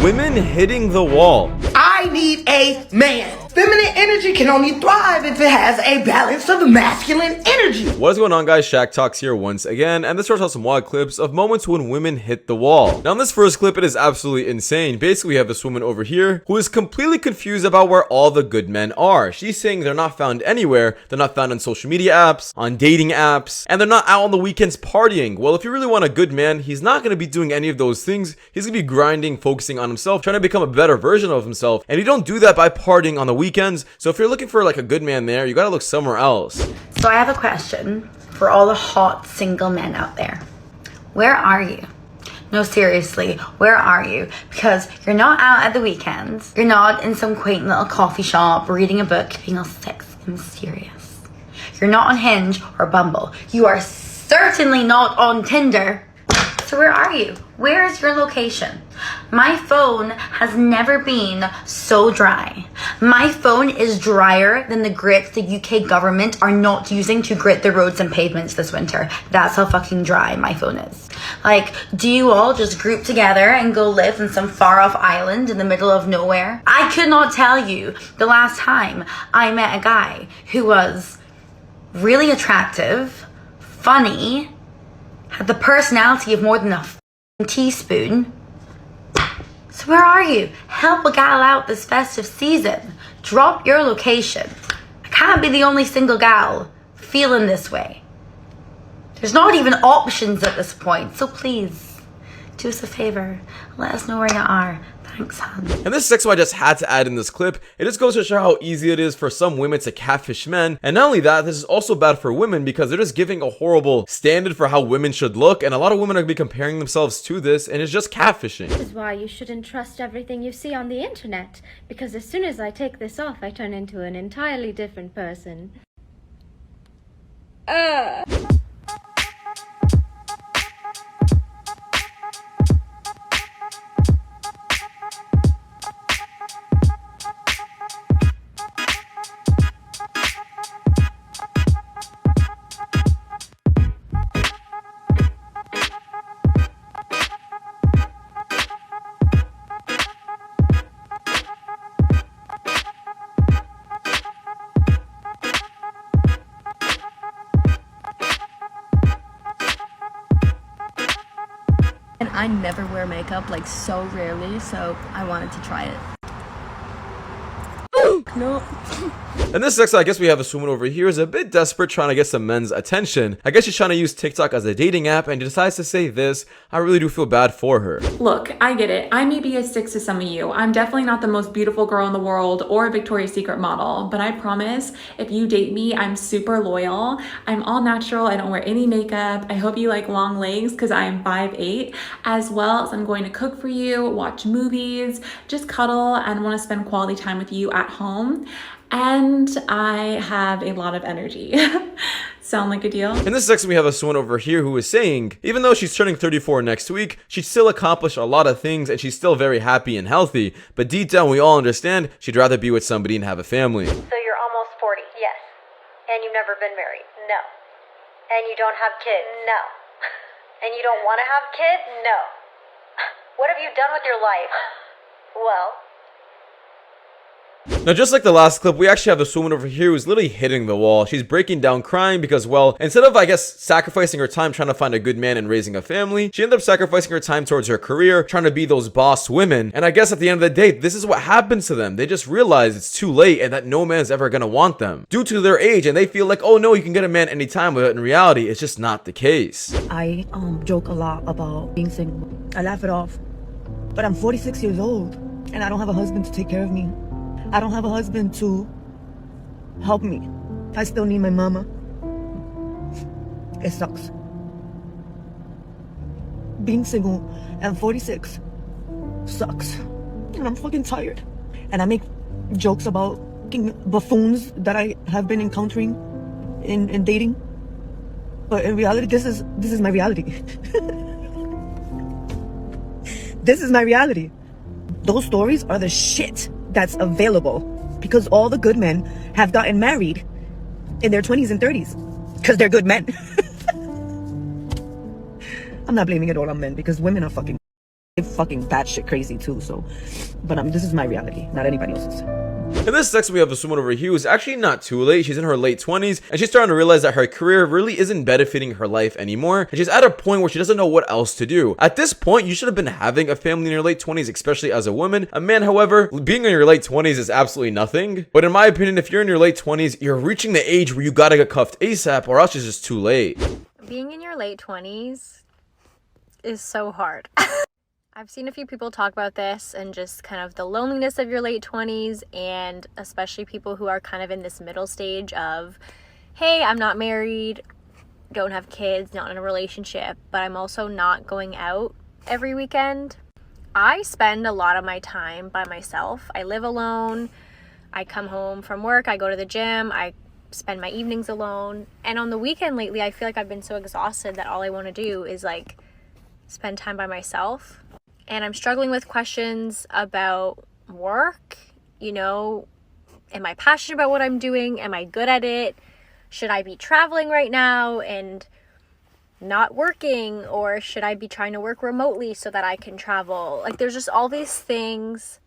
Women hitting the wall. I need a man. Feminine energy can only thrive if it has a balance of masculine energy. What is going on, guys? Shaq Talks here once again, and this starts out some wild clips of moments when women hit the wall. Now in this first clip, it is absolutely insane. Basically, we have this woman over here who is completely confused about where all the good men are. She's saying they're not found anywhere. They're not found on social media apps, on dating apps, and they're not out on the weekends partying. Well, if you really want a good man, he's not going to be doing any of those things. He's going to be grinding, focusing on himself, trying to become a better version of himself, and you don't do that by partying on the weekends. So if you're looking for like a good man there, you gotta look somewhere else. So I have a question for all the hot single men out there. Where are you? No, seriously, where are you? Because you're not out at the weekends. You're not in some quaint little coffee shop reading a book, being all sexy and mysterious. You're not on Hinge or Bumble. You are certainly not on Tinder. So where are you? Where is your location? My phone has never been so dry. My phone is drier than the grit the UK government are not using to grit the roads and pavements this winter. That's how fucking dry my phone is. Like, do you all just group together and go live in some far off island in the middle of nowhere? I could not tell you the last time I met a guy who was really attractive, funny, had the personality of more than a teaspoon. So where are you? Help a gal out this festive season. Drop your location. I can't be the only single gal feeling this way. There's not even options at this point, so please, do us a favor. Let us know where you are. Thanks, hon. And this is why I just had to add in this clip. It just goes to show how easy it is for some women to catfish men. And not only that, this is also bad for women because they're just giving a horrible standard for how women should look. And a lot of women are going to be comparing themselves to this, and it's just catfishing. This is why you shouldn't trust everything you see on the internet. Because as soon as I take this off, I turn into an entirely different person. And I never wear makeup, like so rarely, so I wanted to try it. No. And this next, I guess we have this woman over here is a bit desperate trying to get some men's attention. I guess she's trying to use TikTok as a dating app and decides to say this. I really do feel bad for her. Look, I get it. I may be a 6 to some of you. I'm definitely not the most beautiful girl in the world or a Victoria's Secret model, but I promise if you date me, I'm super loyal. I'm all natural. I don't wear any makeup. I hope you like long legs because I am 5'8", as well as I'm going to cook for you, watch movies, just cuddle, and want to spend quality time with you at home. And I have a lot of energy. Sound like a deal? In this section, we have a woman over here who is saying, even though she's turning 34 next week, she'd still accomplish a lot of things and she's still very happy and healthy. But deep down, we all understand she'd rather be with somebody and have a family. So you're almost 40, yes. And you've never been married? No. And you don't have kids? No. And you don't want to have kids? No. What have you done with your life? Well... Now, just like the last clip, we actually have this woman over here who's literally hitting the wall. She's breaking down crying because, well, instead of, I guess, sacrificing her time trying to find a good man and raising a family, she ended up sacrificing her time towards her career, trying to be those boss women. And I guess at the end of the day, this is what happens to them. They just realize it's too late and that no man's ever gonna want them due to their age, and they feel like, oh no, you can get a man anytime, but in reality, it's just not the case. I joke a lot about being single. I laugh it off. But I'm 46 years old and I don't have a husband to take care of me. I don't have a husband to help me. I still need my mama. It sucks. Being single at 46 sucks. And I'm fucking tired. And I make jokes about buffoons that I have been encountering in dating. But in reality, this is my reality. This is my reality. Those stories are the shit that's available because all the good men have gotten married in their 20s and 30s because they're good men. I'm not blaming it all on men because women are fucking fucking batshit crazy too. So, but this is my reality, not anybody else's. In this section, we have this woman over here who's actually not too late. She's in her late 20s, and she's starting to realize that her career really isn't benefiting her life anymore, and she's at a point where she doesn't know what else to do. At this point, you should have been having a family in your late 20s, especially as a woman. A man, however, being in your late 20s is absolutely nothing. But in my opinion, if you're in your late 20s, you're reaching the age where you gotta get cuffed ASAP, or else it's just too late. Being in your late 20s is so hard. I've seen a few people talk about this and just kind of the loneliness of your late 20s, and especially people who are kind of in this middle stage of, hey, I'm not married, don't have kids, not in a relationship, but I'm also not going out every weekend. I spend a lot of my time by myself. I live alone. I come home from work, I go to the gym, I spend my evenings alone. And on the weekend lately, I feel like I've been so exhausted that all I want to do is like spend time by myself. And I'm struggling with questions about work. You know, am I passionate about what I'm doing? Am I good at it? Should I be traveling right now and not working? Or should I be trying to work remotely so that I can travel? Like, there's just all these things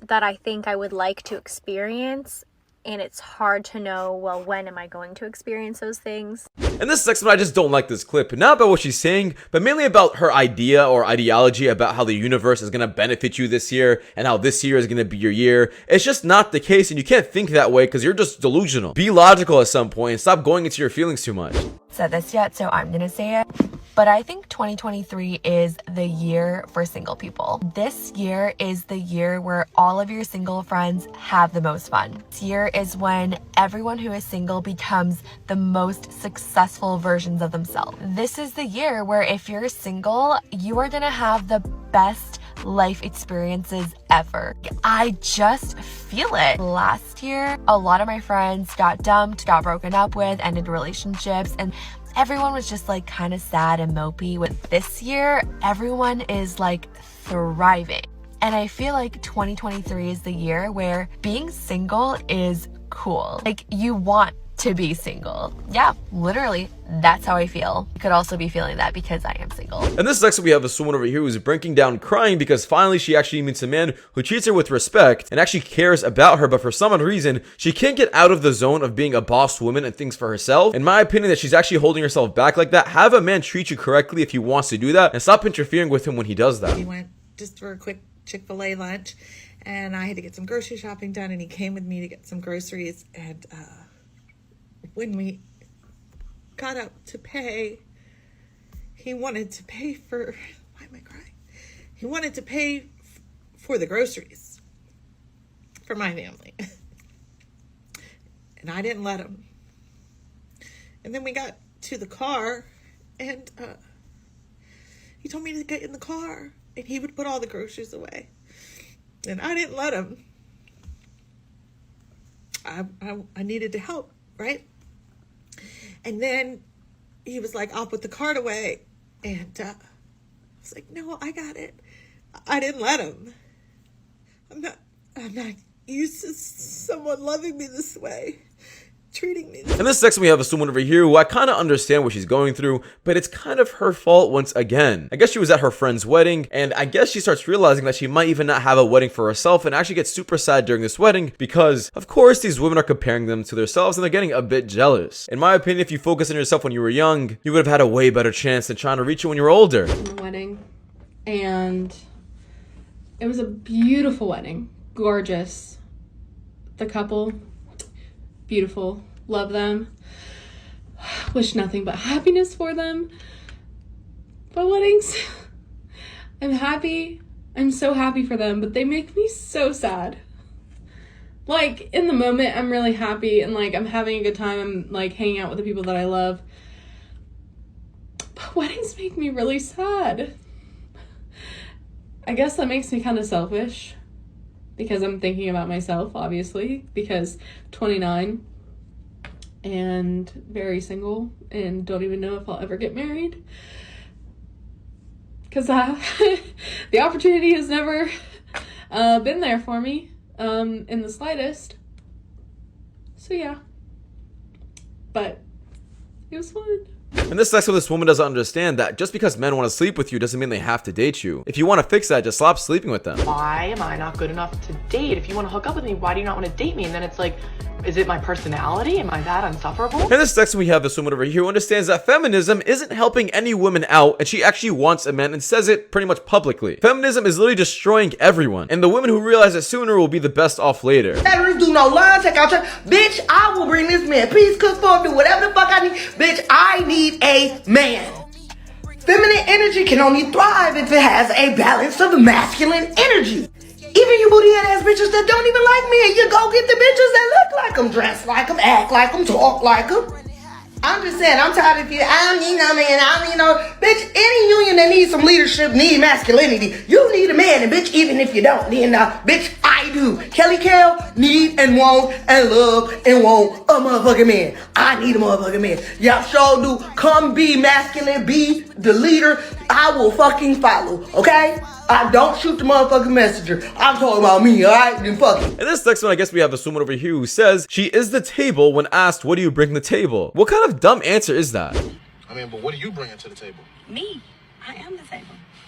that I think I would like to experience. And it's hard to know, well, when am I going to experience those things? In this section, I just don't like this clip. Not about what she's saying, but mainly about her idea or ideology about how the universe is going to benefit you this year and how this year is going to be your year. It's just not the case, and you can't think that way because you're just delusional. Be logical at some point and stop going into your feelings too much. Said this yet, so I'm gonna say it. But I think 2023 is the year for single people. This year is the year where all of your single friends have the most fun. This year is when everyone who is single becomes the most successful versions of themselves. This is the year where if you're single, you are gonna have the best life experiences ever. I just feel it. Last year, a lot of my friends got dumped, got broken up with, ended relationships, and everyone was just like kind of sad and mopey. With this year, everyone is like thriving. And I feel like 2023 is the year where being single is cool. Like, you want to be single. Yeah, literally, that's how I feel. I could also be feeling that because I am single. And this section, we have this woman over here who's breaking down crying because finally she actually meets a man who treats her with respect and actually cares about her, but for some odd reason, she can't get out of the zone of being a boss woman and things for herself. In my opinion, that she's actually holding herself back like that. Have a man treat you correctly if he wants to do that, and stop interfering with him when he does that. We went just for a quick Chick-fil-A lunch, and I had to get some grocery shopping done, and he came with me to get some groceries, and when we got up to pay, he wanted to pay for, why am I crying? He wanted to pay for the groceries for my family. And I didn't let him. And then we got to the car, and he told me to get in the car and he would put all the groceries away. And I didn't let him. I needed to help, right? And then he was like, I'll put the cart away. And I was like, no, I got it. I didn't let him. I'm not used to someone loving me this way, treating me this way. In this section, we have a woman over here who I kind of understand what she's going through, but it's kind of her fault once again. I guess she was at her friend's wedding, and I guess she starts realizing that she might even not have a wedding for herself, and actually gets super sad during this wedding because, of course, these women are comparing them to themselves, and they're getting a bit jealous. In my opinion, if you focus on yourself when you were young, you would have had a way better chance than trying to reach it when you were older. Wedding, and it was a beautiful wedding, gorgeous. The couple, beautiful, love them, wish nothing but happiness for them. But weddings, I'm happy, I'm so happy for them, but they make me so sad. Like, in the moment, I'm really happy and like I'm having a good time, I'm like hanging out with the people that I love. But weddings make me really sad. I guess that makes me kind of selfish because I'm thinking about myself, obviously, because 29 and very single and don't even know if I'll ever get married because the opportunity has never been there for me in the slightest. So yeah, but it was fun. And this sucks when this woman doesn't understand that just because men want to sleep with you doesn't mean they have to date you. If you want to fix that, just stop sleeping with them. Why am I not good enough to date? If you want to hook up with me, why do you not want to date me? And then it's like, is it my personality? Am I that insufferable? And this next one we have this woman over here who understands that feminism isn't helping any woman out, and she actually wants a man and says it pretty much publicly. Feminism is literally destroying everyone, and the women who realize it sooner will be the best off later. Do no line, take out your bitch. I will bring this man peace, cook for him, do whatever the fuck I need. Bitch, I need a man. Feminine energy can only thrive if it has a balance of masculine energy. Even you booty ass bitches that don't even like me, and you go get the bitches that look like them, dress like them, act like them, talk like them. I'm just saying, I'm tired of you. I don't need no man. I don't need no bitch. Any union that needs some leadership need masculinity. You need a man, and bitch, even if you don't, then bitch, I do. Kelly Cal need and want and love and want a motherfucking man. I need a motherfucking man. Y'all sure do. Come be masculine, be the leader. I will fucking follow. Okay? I don't shoot the motherfucking messenger. I'm talking about me, alright? Then fuck it. And this next one, I guess we have this woman over here who says she is the table when asked, what do you bring to the table? What kind of dumb answer is that? I mean, but what do you bring to the table? Me. I am the table.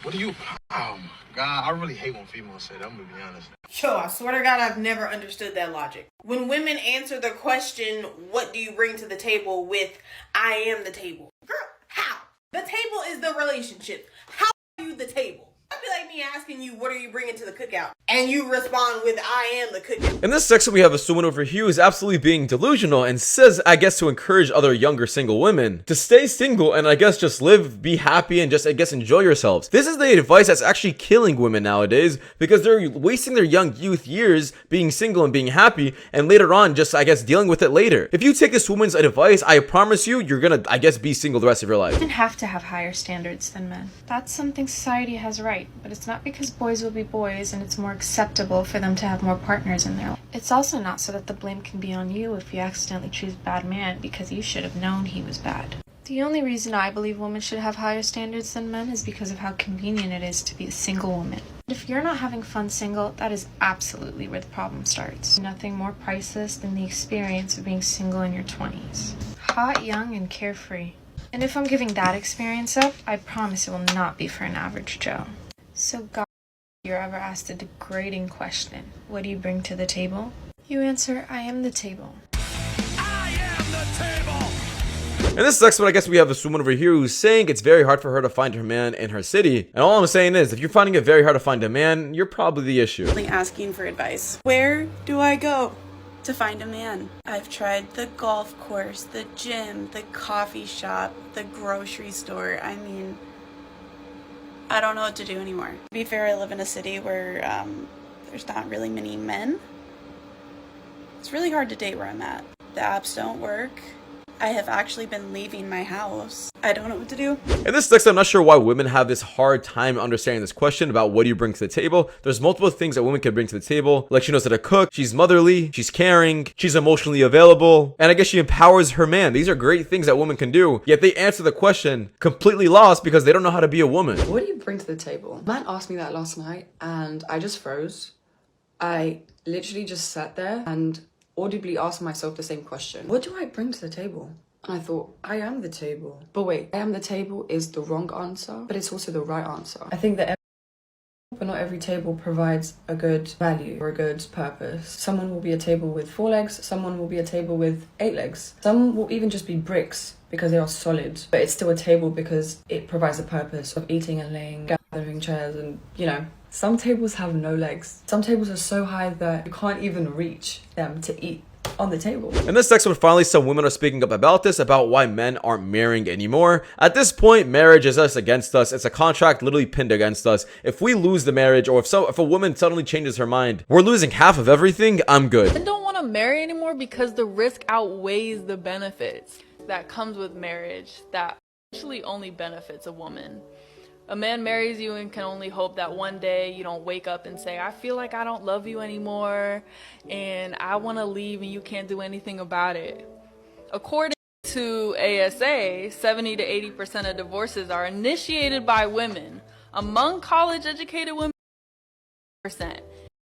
What do you... Oh, my God. I really hate when females say that. I'm going to be honest. Yo, I swear to God, I've never understood that logic. When women answer the question, what do you bring to the table with, I am the table. Girl, how? The table is the relationship. How are you the table? That'd be like me asking you, what are you bringing to the cookout? And you respond with, I am the cookout. In this section, we have a woman over here who is absolutely being delusional and says, I guess, to encourage other younger single women to stay single and I guess just live, be happy, and just, I guess, enjoy yourselves. This is the advice that's actually killing women nowadays because they're wasting their young youth years being single and being happy and later on just, I guess, dealing with it later. If you take this woman's advice, I promise you, you're gonna, I guess, be single the rest of your life. Women have to have higher standards than men. That's something society has right. But it's not because boys will be boys and it's more acceptable for them to have more partners in their life. It's also not so that the blame can be on you if you accidentally choose a bad man because you should have known he was bad. The only reason I believe women should have higher standards than men is because of how convenient it is to be a single woman. If you're not having fun single, that is absolutely where the problem starts. Nothing more priceless than the experience of being single in your 20s. Hot, young, and carefree. And if I'm giving that experience up, I promise it will not be for an average Joe. So God, if you're ever asked a degrading question, what do you bring to the table? You answer, I am the table. And this sucks, but I guess we have this woman over here who's saying it's very hard for her to find her man in her city. And all I'm saying is, if you're finding it very hard to find a man, you're probably the issue. Asking for advice. Where do I go to find a man? I've tried the golf course, the gym, the coffee shop, the grocery store. I mean, I don't know what to do anymore. To be fair, I live in a city where there's not really many men. It's really hard to date where I'm at. The apps don't work. I have actually been leaving my house. I don't know what to do. And this sucks. I'm not sure why women have this hard time understanding this question about what do you bring to the table. There's multiple things that women can bring to the table. Like she knows how to cook, she's motherly, she's caring, she's emotionally available, and I guess she empowers her man. These are great things that women can do, yet they answer the question completely lost because they don't know how to be a woman. What do you bring to the table? A man asked me that last night and I just froze. I literally just sat there and audibly asked myself the same question. What do I bring to the table? And I thought, I am the table. But wait, I am the table is the wrong answer, but it's also the right answer. I think that but not every table provides a good value or a good purpose. Someone will be a table with 4 legs, someone will be a table with 8 legs. Some will even just be bricks because they are solid, but it's still a table because it provides a purpose of eating and laying, gathering chairs and, you know. Some tables have no legs. Some tables are so high that you can't even reach them to eat on the table. In this section, finally, some women are speaking up about this, about why men aren't marrying anymore. At this point, marriage is us against us. It's a contract literally pinned against us. If we lose the marriage, or if a woman suddenly changes her mind, we're losing half of everything. I'm good. I don't want to marry anymore because the risk outweighs the benefits that comes with marriage that actually only benefits a woman. A man marries you and can only hope that one day you don't wake up and say, I feel like I don't love you anymore and I want to leave and you can't do anything about it. According to ASA, 70 to 80% of divorces are initiated by women. Among college-educated women, 1%.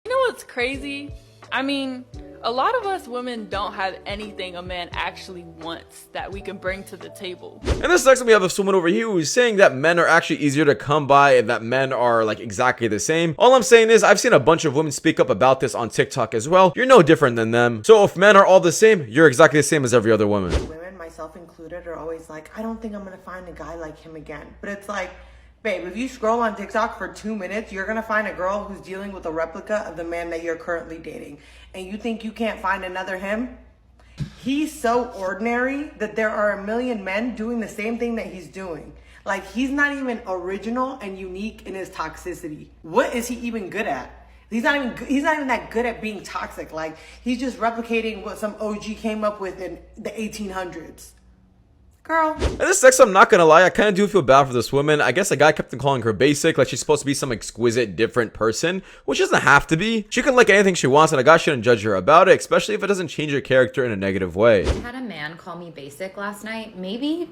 You know what's crazy? I mean, A lot of us women don't have anything a man actually wants that we can bring to the table. And this next one we have this woman over here who is saying that men are actually easier to come by and that men are like exactly the same. All I'm saying is I've seen a bunch of women speak up about this on TikTok as well. You're no different than them. So if men are all the same, you're exactly the same as every other woman. Women, myself included, are always like, I don't think I'm gonna find a guy like him again. But it's like, babe, if you scroll on TikTok for 2 minutes, you're gonna find a girl who's dealing with a replica of the man that you're currently dating. And you think you can't find another him? He's so ordinary that there are a million men doing the same thing that he's doing. Like, he's not even original and unique in his toxicity. What is he even good at? He's not even that good at being toxic. Like, he's just replicating what some OG came up with in the 1800s. Girl. And this next, I'm not gonna lie, I kind of do feel bad for this woman. I guess a guy kept on calling her basic, like she's supposed to be some exquisite, different person, which doesn't have to be. She can like anything she wants, and a guy shouldn't judge her about it, especially if it doesn't change her character in a negative way. I had a man call me basic last night, maybe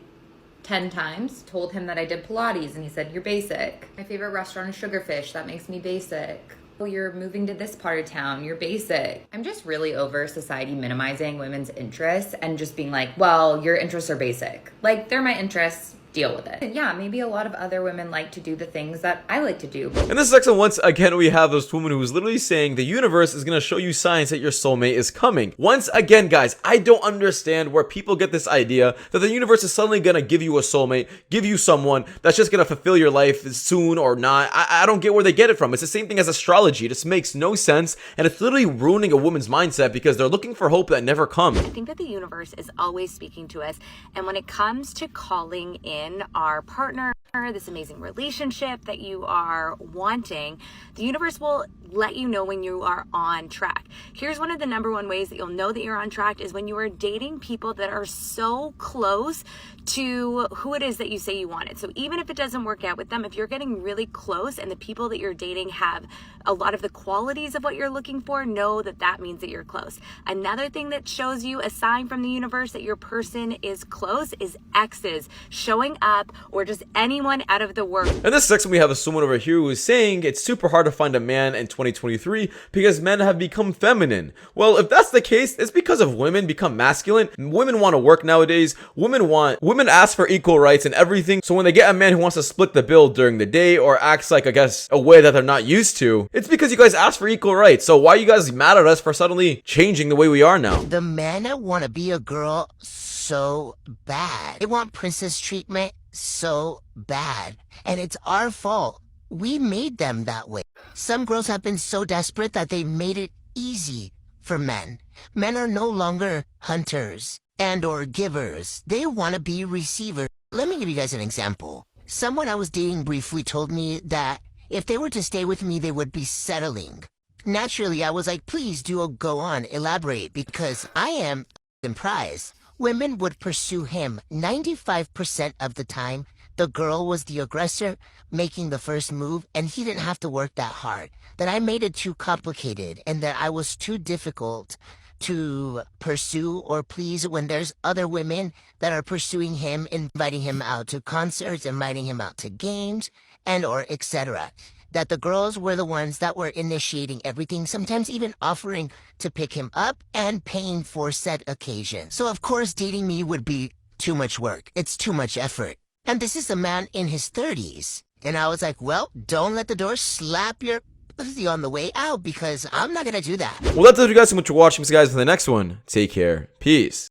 10 times. Told him that I did Pilates, and he said, "You're basic." My favorite restaurant is Sugarfish, that makes me basic. Oh, you're moving to this part of town, you're basic. I'm just really over society minimizing women's interests and just being like, well, your interests are basic. Like, they're my interests, deal with it. And yeah, maybe a lot of other women like to do the things that I like to do. In this section, once again, we have this woman who is literally saying the universe is going to show you signs that your soulmate is coming. Once again, guys, I don't understand where people get this idea that the universe is suddenly going to give you a soulmate, give you someone that's just going to fulfill your life soon or not. I don't get where they get it from. It's the same thing as astrology. This makes no sense, and it's literally ruining a woman's mindset because they're looking for hope that never comes. I think that the universe is always speaking to us, and when it comes to calling in our partner, this amazing relationship that you are wanting, the universe will let you know when you are on track. Here's one of the #1 ways that you'll know that you're on track is when you are dating people that are so close to who it is that you say you wanted. So even if it doesn't work out with them, if you're getting really close and the people that you're dating have a lot of the qualities of what you're looking for, know that that means that you're close. Another thing that shows you a sign from the universe that your person is close is exes showing up, or just anyone out of the work. In this section, we have someone over here who is saying it's super hard to find a man in 2023 because men have become feminine. Well, if that's the case, it's because of women become masculine. Women want to work nowadays. Women ask for equal rights and everything. So when they get a man who wants to split the bill during the day or acts like, I guess, a way that they're not used to, it's because you guys asked for equal rights. So why are you guys mad at us for suddenly changing the way we are now? The men want to be a girl so bad. They want princess treatment so bad. And it's our fault. We made them that way. Some girls have been so desperate that they made it easy for men. Men are no longer hunters and or givers. They want to be receivers. Let me give you guys an example. Someone I was dating briefly told me that if they were to stay with me, they would be settling. Naturally, I was like, please do go on, elaborate, because I am the prize. Women would pursue him 95% of the time. The girl was the aggressor, making the first move, and he didn't have to work that hard. That I made it too complicated, and that I was too difficult to pursue or please when there's other women that are pursuing him, inviting him out to concerts, inviting him out to games, and or etc. That the girls were the ones that were initiating everything, sometimes even offering to pick him up and paying for said occasion. So of course dating me would be too much work. It's too much effort. And this is a man in his 30s. And I was like, well, don't let the door slap your pussy on the way out, because I'm not gonna do that. Well, that's it, you guys. So much for watching. See you guys in the next one. Take care. Peace.